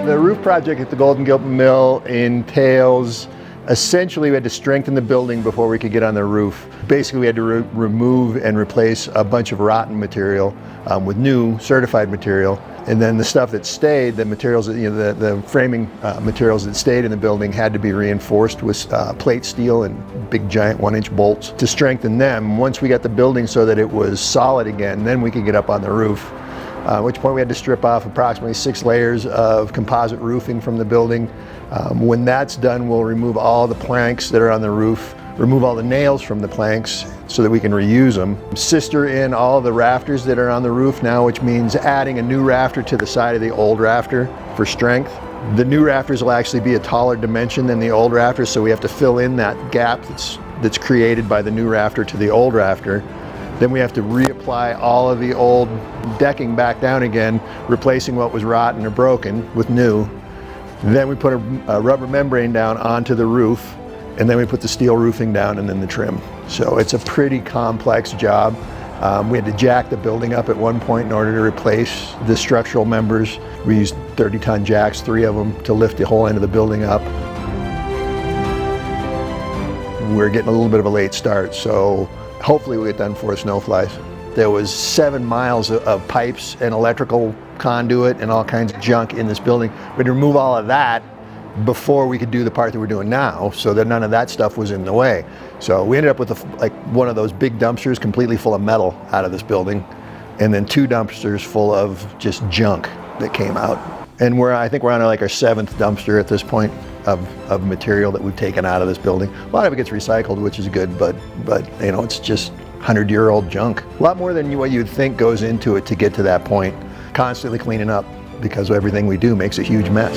The roof project at the Golden Gilpin Mill entails, essentially we had to strengthen the building before we could get on the roof. Basically we had to remove and replace a bunch of rotten material with new certified material. And then the stuff that stayed, the materials, the framing materials that stayed in the building had to be reinforced with plate steel and big giant 1-inch bolts to strengthen them. Once we got the building so that it was solid again, then we could get up on the roof. At which point we had to strip off approximately 6 layers of composite roofing from the building. When that's done, we'll remove all the planks that are on the roof, remove all the nails from the planks so that we can reuse them. Sister in all the rafters that are on the roof now, which means adding a new rafter to the side of the old rafter for strength. The new rafters will actually be a taller dimension than the old rafters, so we have to fill in that gap that's created by the new rafter to the old rafter. Then we have to reapply all of the old decking back down again, replacing what was rotten or broken with new. Then we put a rubber membrane down onto the roof, and then we put the steel roofing down and then the trim. So it's a pretty complex job. We had to jack the building up at one point in order to replace the structural members. We used 30-ton jacks, 3 of them, to lift the whole end of the building up. We're getting a little bit of a late start, so hopefully we'll get done before it snow flies. There was 7 miles of pipes and electrical conduit and all kinds of junk in this building. We had to remove all of that before we could do the part that we're doing now, so that none of that stuff was in the way. So we ended up with one of those big dumpsters completely full of metal out of this building, and then 2 dumpsters full of just junk that came out. And I think we're on like our 7th dumpster at this point of material that we've taken out of this building. A lot of it gets recycled, which is good, but it's just 100-year-old junk. A lot more than what you'd think goes into it to get to that point. Constantly cleaning up, because everything we do makes a huge mess.